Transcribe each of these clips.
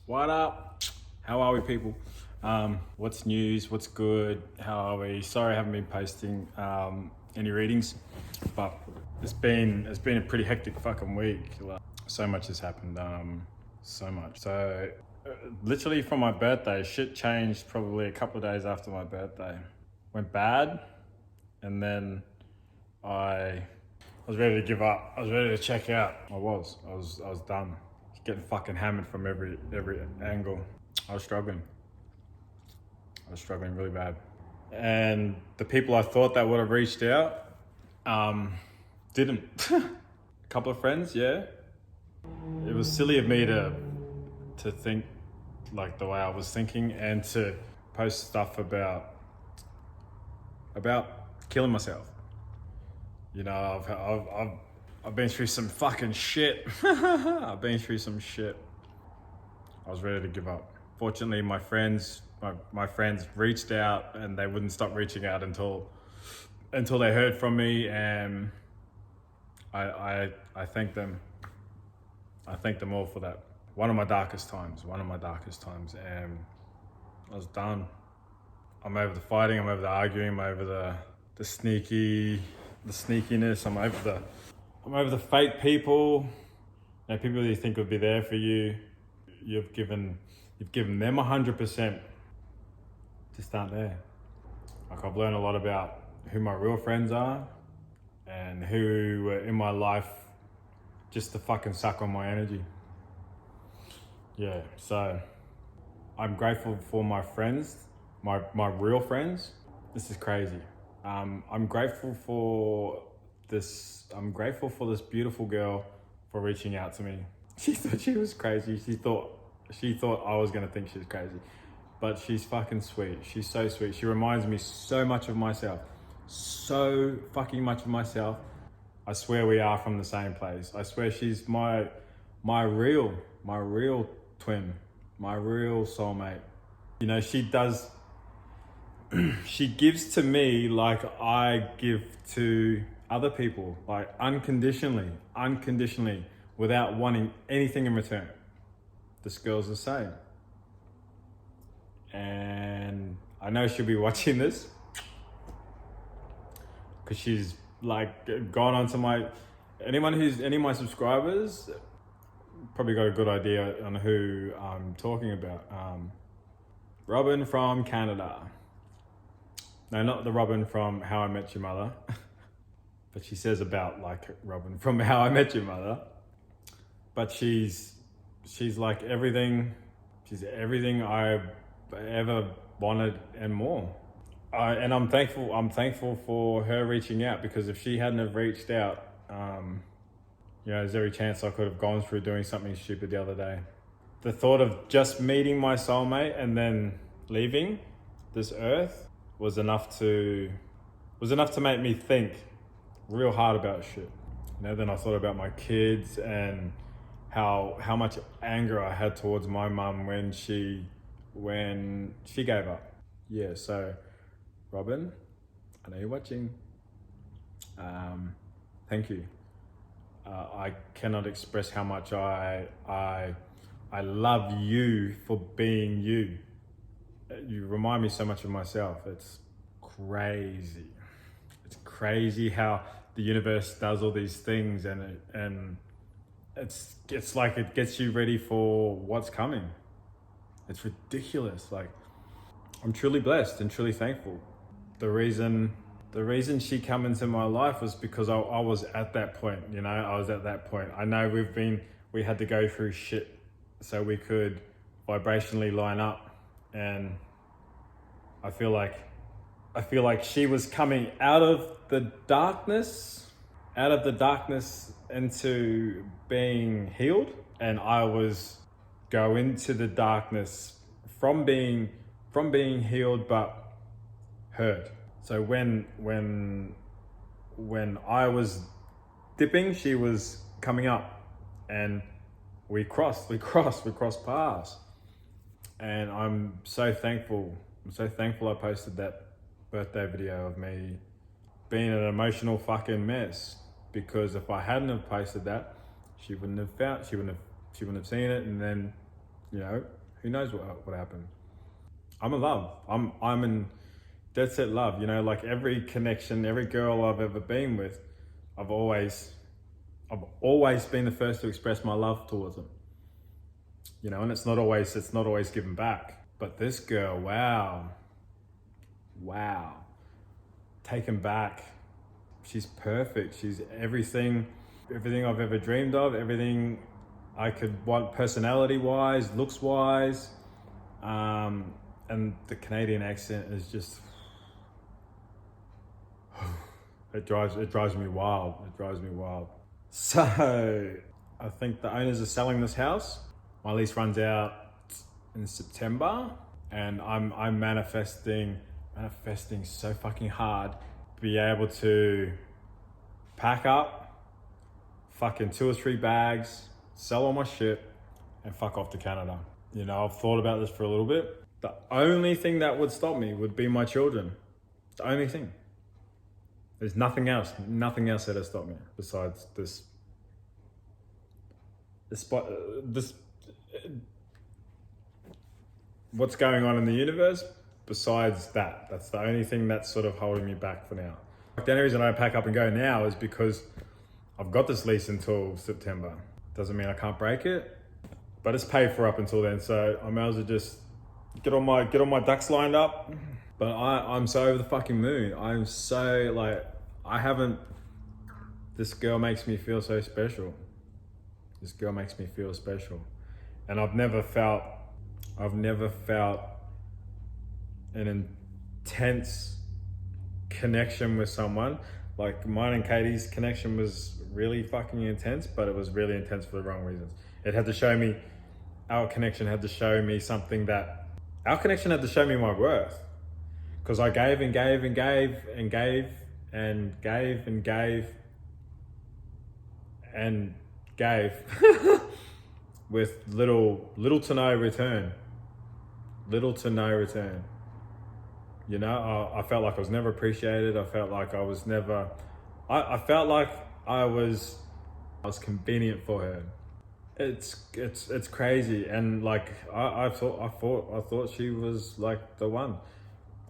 What up? How are we, people? What's news? What's good? How are we? Sorry I haven't been posting any readings, but it's been a pretty hectic fucking week. Like, so much has happened. So much. So literally from my birthday, shit changed probably a couple of days after my birthday. Went bad, and then I was ready to give up. I was ready to check out. I was done. Getting fucking hammered from every angle. I was struggling really bad. And the people I thought that would have reached out, didn't. A couple of friends, yeah. It was silly of me to think like the way I was thinking and to post stuff about killing myself. You know, I've been through some fucking shit. I've been through some shit. I was ready to give up. Fortunately, my friends reached out, and they wouldn't stop reaching out until they heard from me, and I thank them. I thank them all for that. One of my darkest times, and I was done. I'm over the fighting, I'm over the arguing, I'm over the sneakiness, I'm over the fake people. You know, people that you think would be there for you. You've given them 100%, just aren't there. Like, I've learned a lot about who my real friends are and who were in my life just to fucking suck on my energy. Yeah, so I'm grateful for my friends, my real friends. This is crazy. I'm grateful for this beautiful girl for reaching out to me. She thought she was crazy. She thought I was gonna think she was crazy, but she's fucking sweet. She's so sweet. She reminds me so much of myself. So fucking much of myself. I swear we are from the same place. I swear she's my real twin, my real soulmate. You know, she gives to me like I give to other people, like unconditionally, without wanting anything in return. This girl's the same. And I know she'll be watching this because she's like gone onto any of my subscribers probably got a good idea on who I'm talking about. Robin from Canada. No, not the Robin from How I Met Your Mother. But she says about like Robin from How I Met Your Mother. But she's like everything. She's everything I ever wanted and more. And I'm thankful for her reaching out, because if she hadn't have reached out, you know, there's every chance I could have gone through doing something stupid the other day. The thought of just meeting my soulmate and then leaving this earth was enough to make me think real hard about shit. You know, then I thought about my kids and how much anger I had towards my mum when she gave up. Yeah, so Robin, I know you're watching. Thank you. I cannot express how much I love you for being you. You remind me so much of myself. It's crazy. It's crazy how the universe does all these things, and it's like it gets you ready for what's coming. It's ridiculous. Like, I'm truly blessed and truly thankful. The reason she came into my life was because I was at that point, you know, I was at that point. I know we had to go through shit so we could vibrationally line up, and I feel like she was coming out of the darkness into being healed, and I was going to the darkness from being healed but hurt. So when I was dipping, she was coming up, and we crossed paths. And I'm so thankful I posted that birthday video of me being an emotional fucking mess, because if I hadn't have posted that, she wouldn't have seen it, and then You know, who knows what happened. I'm in love. I'm in dead set love. You know, like every connection, every girl I've ever been with, I've always been the first to express my love towards them. You know, and it's not always given back. But this girl, wow, taken back. She's perfect. She's everything I've ever dreamed of, everything I could want personality-wise, looks-wise. And the Canadian accent is just, it drives me wild. It drives me wild. So I think the owners are selling this house. My lease runs out in September, and I'm manifesting so fucking hard to be able to pack up fucking 2 or 3 bags, sell all my shit, and fuck off to Canada. You know, I've thought about this for a little bit. The only thing that would stop me would be my children. The only thing. There's nothing else that has stopped me besides this what's going on in the universe. Besides that's the only thing that's sort of holding me back for now. The only reason I pack up and go now is because I've got this lease until September. Doesn't mean I can't break it, but it's paid for up until then, so I may as well just get all my ducks lined up. But I'm so over the fucking moon. I'm so like, this girl makes me feel so special. This girl makes me feel special. And I've never felt an intense connection with someone. Like mine and Katie's connection was really fucking intense, but it was really intense for the wrong reasons. Our connection had to show me something our connection had to show me my worth. Because I gave and gave and gave and gave and gave and gave and gave with little to no return. Little to no return. You know, I felt like I was never appreciated. I felt like I was never, I felt like I was convenient for her. It's crazy. And like, I thought she was like the one.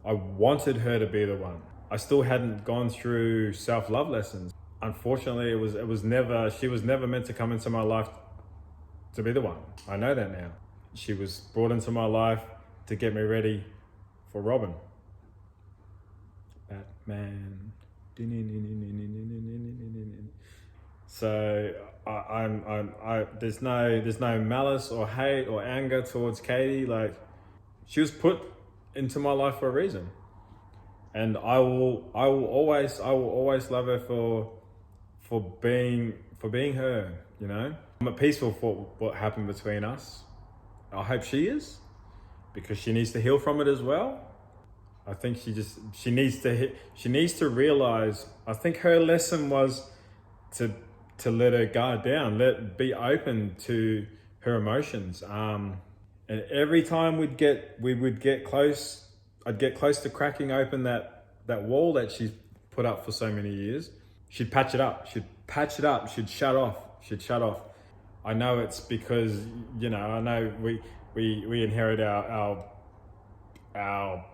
I wanted her to be the one. I still hadn't gone through self-love lessons. Unfortunately, she was never meant to come into my life to be the one. I know that now. She was brought into my life to get me ready for Robin. Batman. So there's no malice or hate or anger towards Katie. Like, she was put into my life for a reason, and I will always love her for being her. You know, I'm at peace with what happened between us. I hope she is, because she needs to heal from it as well. I think she needs to realize. I think her lesson was to let her guard down, be open to her emotions. And every time we would get close, I'd get close to cracking open that wall that she's put up for so many years. She'd patch it up. She'd shut off. I know it's because, you know, I know we inherit our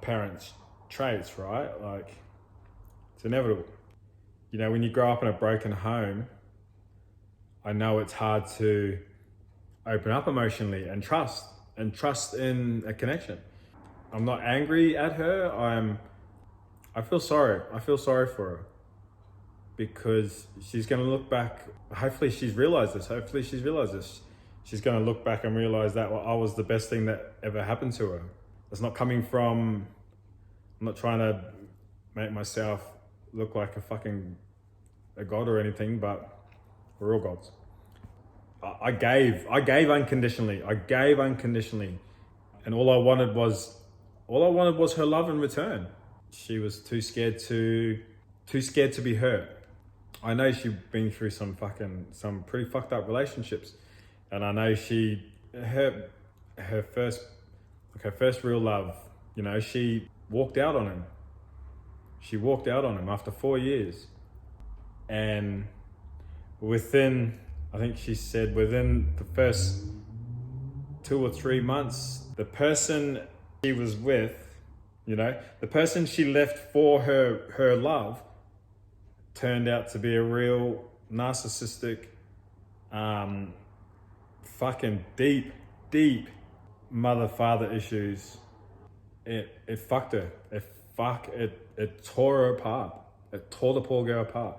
parents' traits, right? Like, it's inevitable. You know, when you grow up in a broken home, I know it's hard to open up emotionally and trust in a connection. I'm not angry at her. I feel sorry. I feel sorry for her, because she's going to look back. Hopefully she's realized this. She's going to look back and realize that I was the best thing that ever happened to her. It's not coming from, I'm not trying to make myself look like a god or anything, but we're all gods. I gave unconditionally. And all I wanted was her love in return. She was too scared to be hurt. I know she's been through some pretty fucked up relationships, and I know her first real love, you know, she walked out on him. She walked out on him after 4 years, and I think she said within the first 2 or 3 months, the person she was with, the person she left for her love, turned out to be a real narcissistic, fucking deep mother-father issues. It fucked her. It tore her apart. It tore the poor girl apart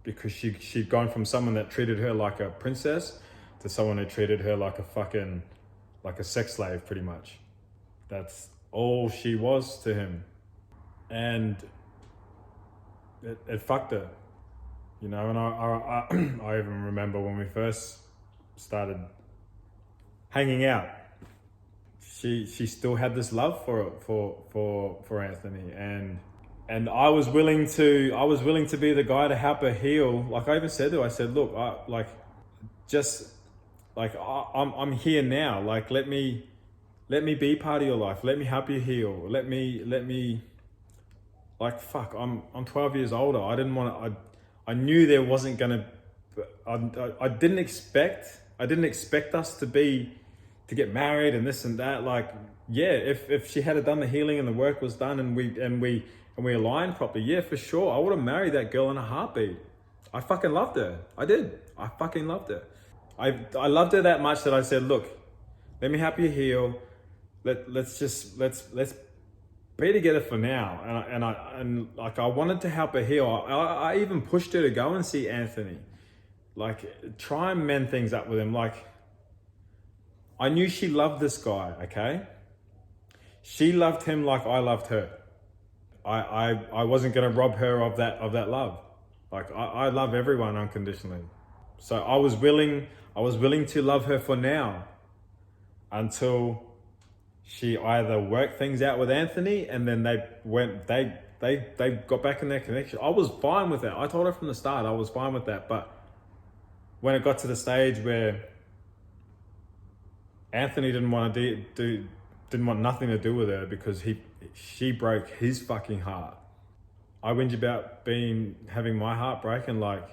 because she'd gone from someone that treated her like a princess to someone who treated her like a sex slave, pretty much. That's all she was to him. And it fucked her, and I even remember when we first started hanging out, she still had this love for Anthony, and I was willing to be the guy to help her heal. Like I even said to her, I said, look, I'm here now. Like, let me be part of your life. Let me help you heal. Let me, like, fuck, I'm 12 years older. I didn't want to, I knew there wasn't gonna, I didn't expect us to get married and this and that. Like, yeah, if she had done the healing and the work was done and we aligned properly, yeah, for sure, I would have married that girl in a heartbeat. I fucking loved her. I did. I fucking loved her. I loved her that much that I said, look, let me help you heal. Let's be together for now. And I wanted to help her heal. I even pushed her to go and see Anthony. Like, try and mend things up with him. Like, I knew she loved this guy, okay? She loved him like I loved her. I wasn't gonna rob her of that love. Like, I love everyone unconditionally. So I was willing to love her for now until she either worked things out with Anthony and then they got back in their connection. I was fine with that. I told her from the start I was fine with that. But when it got to the stage where Anthony didn't want nothing to do with her because she broke his fucking heart. I whinge about having my heart broken. Like,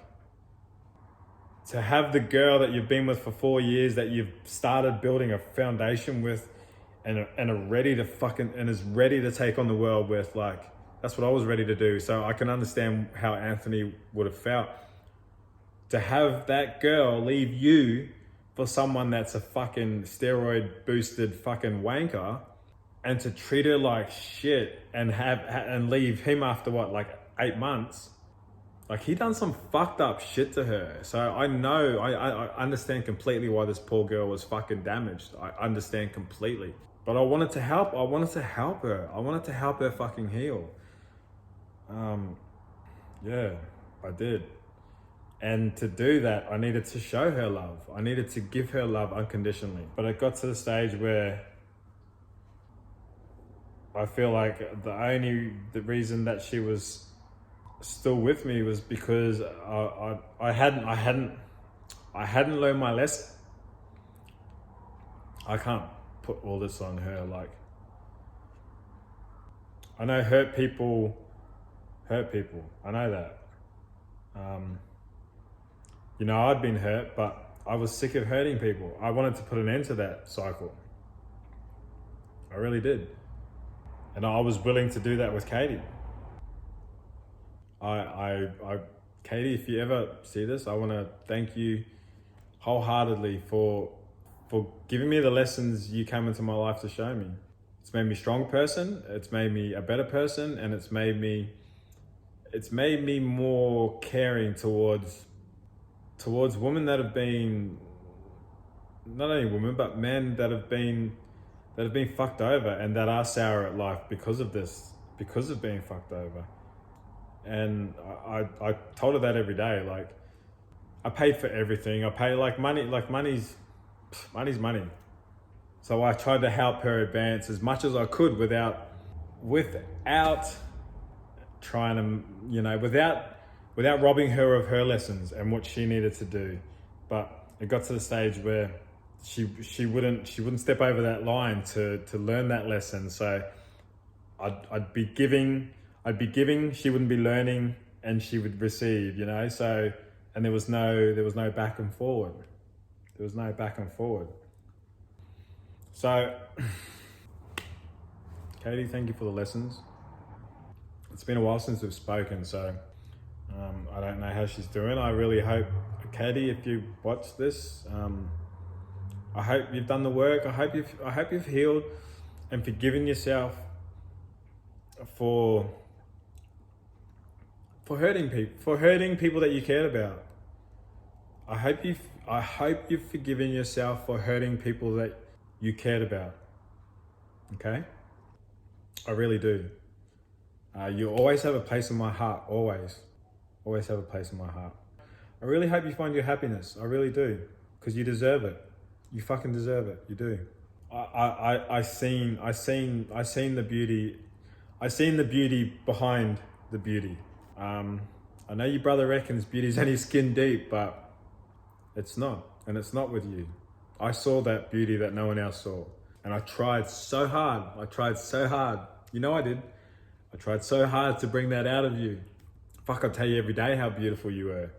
to have the girl that you've been with for 4 years, that you've started building a foundation with, and is ready to take on the world with, like, that's what I was ready to do. So I can understand how Anthony would have felt. To have that girl leave you for someone that's a fucking steroid boosted fucking wanker, and to treat her like shit and leave him after what, like 8 months. Like, he done some fucked up shit to her. So I understand completely why this poor girl was fucking damaged. I understand completely. But I wanted to help her. I wanted to help her fucking heal. Yeah, I did. And to do that, I needed to show her love. I needed to give her love unconditionally. But it got to the stage where I feel like the reason that she was still with me was because I hadn't learned my lesson. I can't put all this on her. Like, I know hurt people. I know that. I'd been hurt, but I was sick of hurting people. I wanted to put an end to that cycle. I really did. And I was willing to do that with Katie. Katie, if you ever see this, I want to thank you wholeheartedly for giving me the lessons you came into my life to show me. It's made me a strong person. It's made me a better person, and it's made me more caring towards women that have been, not only women, but men that have been fucked over and that are sour at life because of being fucked over. And I told her that every day. Like, I paid for everything. I paid money's money. So I tried to help her advance as much as I could without trying to, without robbing her of her lessons and what she needed to do. But it got to the stage where she wouldn't step over that line to learn that lesson. So I'd be giving, she wouldn't be learning, and she would receive, so, and there was no back and forward. So, Katie, thank you for the lessons. It's been a while since we've spoken, so I don't know how she's doing. I really hope, Katie, if you watch this, I hope you've done the work. I hope you've healed and forgiven yourself for hurting people that you cared about. I hope you've forgiven yourself for hurting people that you cared about. Okay? I really do. You always have a place in my heart, always have a place in my heart. I really hope you find your happiness. I really do, because you deserve it. You fucking deserve it. You do. I seen the beauty. I seen the beauty behind the beauty. I know your brother reckons beauty's only skin deep, but it's not, and it's not with you. I saw that beauty that no one else saw, and I tried so hard. You know I did. I tried so hard to bring that out of you. Fuck, I tell you every day how beautiful you were.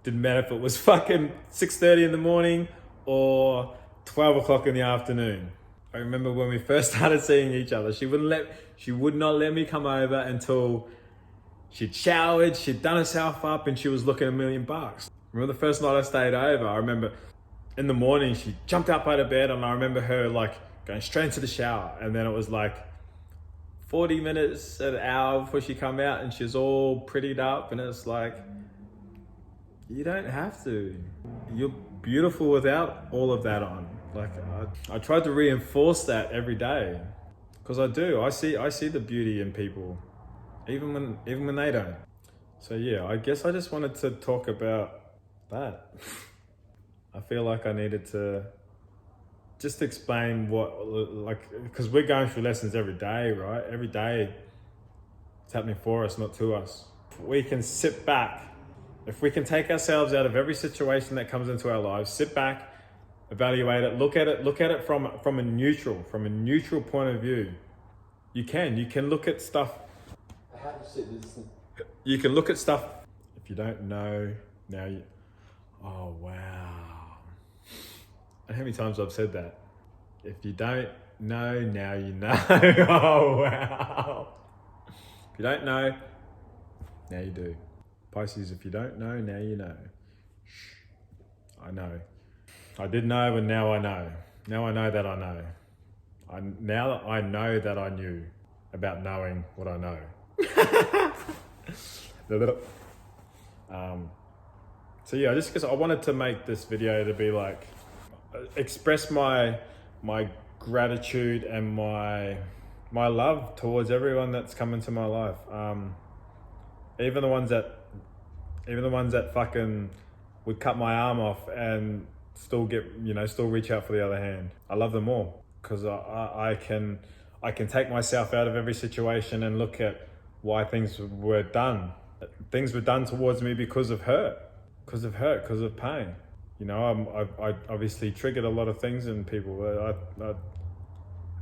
Didn't matter if it was fucking 6:30 in the morning or 12 o'clock in the afternoon. I remember when we first started seeing each other, she would not let me come over until she'd showered, she'd done herself up, and she was looking $1 million. Remember the first night I stayed over, I remember in the morning she jumped up out of bed, and I remember her like going straight into the shower, and then it was like 40 minutes, an hour before she come out, and she's all prettied up, and it's like, you don't have to. You're beautiful without all of that on. Like I tried to reinforce that every day, because I do. I see the beauty in people, even when they don't. So yeah, I guess I just wanted to talk about that. I feel like I needed to just explain because we're going through lessons every day, right? Every day it's happening for us, not to us. We can sit back. If we can take ourselves out of every situation that comes into our lives, sit back, evaluate it, look at it from a neutral point of view. You can look at stuff. How do you sit this thing? You can look at stuff. If you don't know, now you... Oh, wow. And how many times I've said that? If you don't know, now you know. Oh, wow. If you don't know, now you do. Pisces, if you don't know, now you know. Shh. I know. I did know, but now I know. Now I know that I know. Now that I know that I knew about knowing what I know. So yeah, just because I wanted to make this video to be like, express my gratitude and my love towards everyone that's come into my life. Even the ones that fucking would cut my arm off and still reach out for the other hand. I love them all, because I can take myself out of every situation and look at why things were done. Things were done towards me because of hurt, because of pain. You know, I obviously triggered a lot of things in people.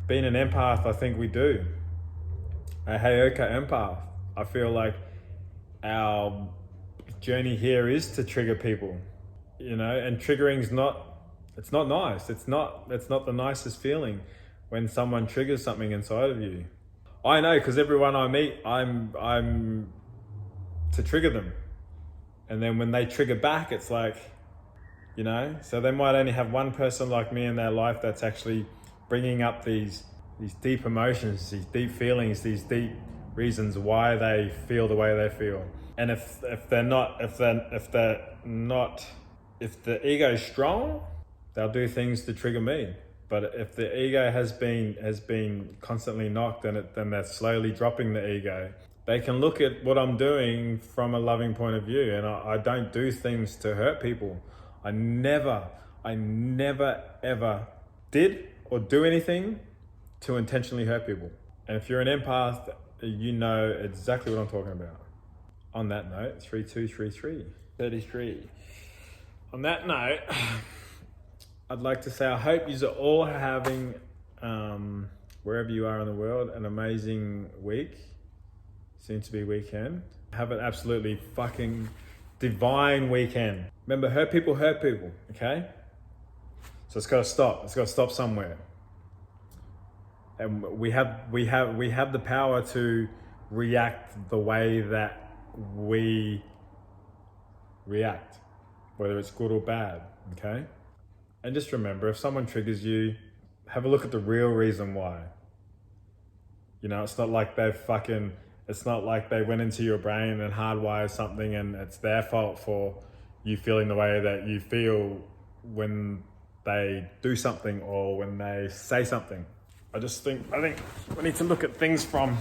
Being an empath, I think we do. A Heyoka Empath. I feel like our journey here is to trigger people, you know, and triggering's not nice. It's not the nicest feeling when someone triggers something inside of you. I know, because everyone I meet, I'm to trigger them. And then when they trigger back, it's like, you know, so they might only have one person like me in their life that's actually bringing up these deep emotions, these deep feelings, these deep reasons why they feel the way they feel. And if the ego's strong, they'll do things to trigger me. But if the ego has been constantly knocked, then they're slowly dropping the ego. They can look at what I'm doing from a loving point of view, and I don't do things to hurt people. I never ever did or do anything to intentionally hurt people. And if you're an empath, you know exactly what I'm talking about. On that note, 3233. On that note, I'd like to say I hope you are all having, wherever you are in the world, an amazing week, soon to be weekend. Have an absolutely fucking divine weekend. Remember, hurt people, okay? So it's got to stop. It's got to stop somewhere. And we have the power to react the way that we react, whether it's good or bad, okay? And just remember, if someone triggers you, have a look at the real reason why. You know, it's not like it's not like they went into your brain and hardwired something and it's their fault for you feeling the way that you feel when they do something or when they say something. I think we need to look at things from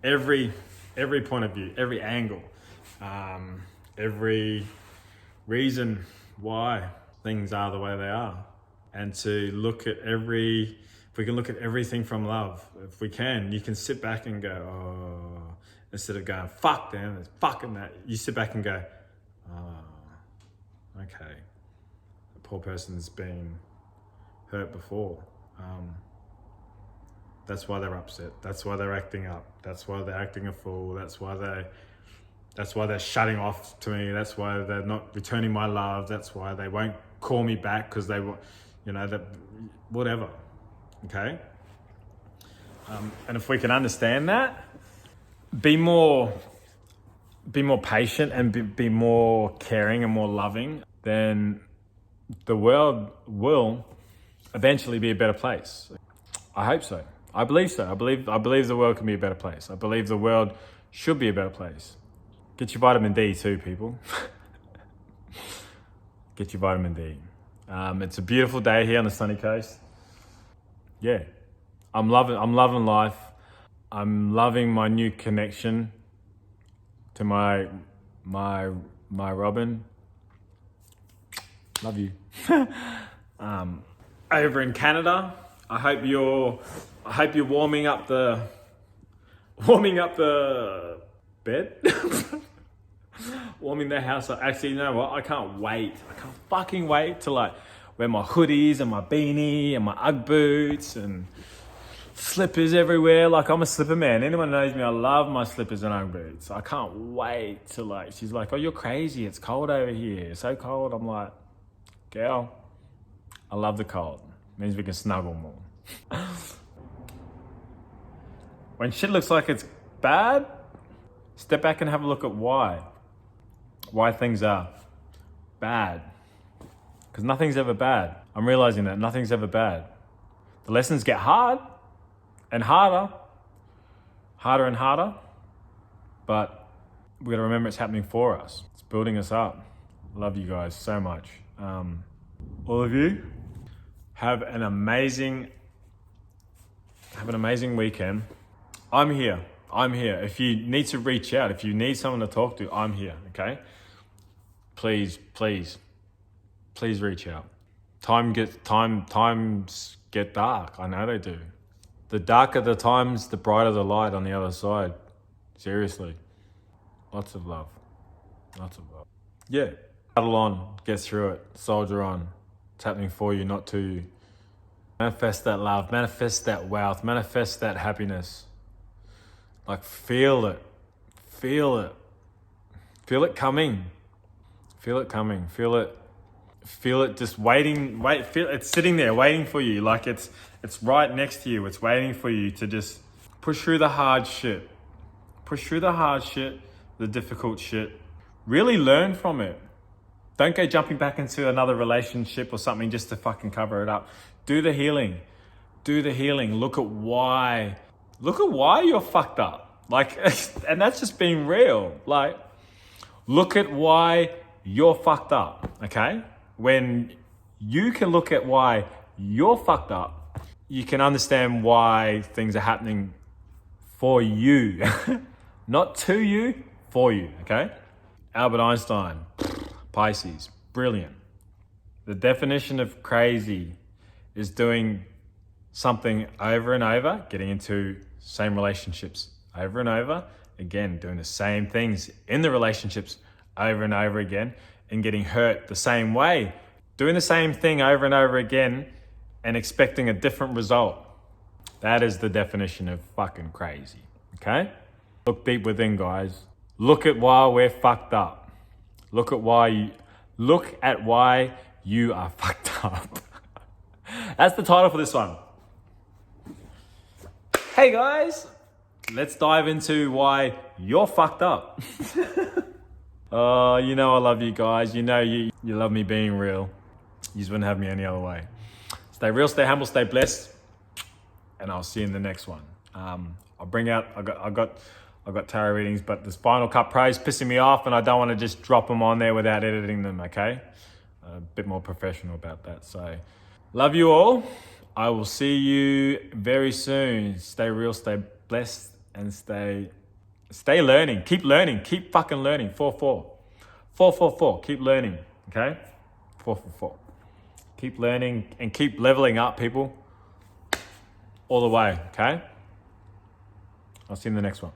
every point of view, every angle, every reason why things are the way they are, and to look at if we can look at everything from love, if we can, you can sit back and go, oh, instead of going, fuck them, it's fucking that, you sit back and go, oh, okay, the poor person's been hurt before. That's why they're upset. That's why they're acting up. That's why they're acting a fool. That's why they're shutting off to me. That's why they're not returning my love. That's why they won't call me back because they want, that whatever. Okay. And if we can understand that, be more patient and be more caring and more loving, then the world will eventually be a better place. I hope so. I believe so. I believe the world can be a better place. I believe the world should be a better place. Get your vitamin D too, people. Get your vitamin D. It's a beautiful day here on the sunny coast. Yeah, I'm loving life. I'm loving my new connection to my Robin. Love you. Over in Canada, I hope you're warming up the bed. Warming the house up. Actually, you know what? I can't fucking wait to wear my hoodies and my beanie and my Ugg boots and slippers everywhere. I'm a slipper man. Anyone knows me, I love my slippers and Ugg boots. I can't wait to she's like, oh, you're crazy. It's cold over here. It's so cold. I'm like, girl, I love the cold. It means we can snuggle more. When shit looks like it's bad, step back and have a look at why things are bad. Because nothing's ever bad. I'm realizing that nothing's ever bad. The lessons get hard and harder and harder, but we gotta remember it's happening for us. It's building us up. Love you guys so much. All of you, have an amazing weekend. I'm here. If you need to reach out, if you need someone to talk to, I'm here, okay? Please reach out. Times get dark. I know they do. The darker the times, the brighter the light on the other side. Seriously. Lots of love. Yeah. Battle on. Get through it. Soldier on. It's happening for you, not to you. Manifest that love. Manifest that wealth. Manifest that happiness. Feel it. Feel it coming. Feel it just waiting. Feel it's sitting there waiting for you. It's right next to you. It's waiting for you to just push through the hard shit. The difficult shit. Really learn from it. Don't go jumping back into another relationship or something just to fucking cover it up. Do the healing. Look at why you're fucked up. And that's just being real. Look at why you're fucked up, okay? When you can look at why you're fucked up, you can understand why things are happening for you. Not to you, for you, okay? Albert Einstein, Pisces, brilliant. The definition of crazy is doing something over and over, getting into same relationships over and over, again, doing the same things in the relationships over and over again, and getting hurt the same way, doing the same thing over and over again and expecting a different result. That is the definition of fucking crazy, okay? Look deep within, guys. Look at why we're fucked up. Look at why you are fucked up. That's the title for this one. Hey guys, let's dive into why you're fucked up. You know I love you guys. You know you love me being real. You just wouldn't have me any other way. Stay real, stay humble, stay blessed, and I'll see you in the next one. I'll bring out. I got tarot readings, but the Spinal Cut Pro is pissing me off, and I don't want to just drop them on there without editing them. Okay, a bit more professional about that. So, love you all. I will see you very soon. Stay real, stay blessed, and stay learning. Keep learning. Keep fucking learning. 4-4. 4-4-4. Keep learning. Okay? 4-4-4. Keep learning and keep leveling up, people. All the way. Okay? I'll see you in the next one.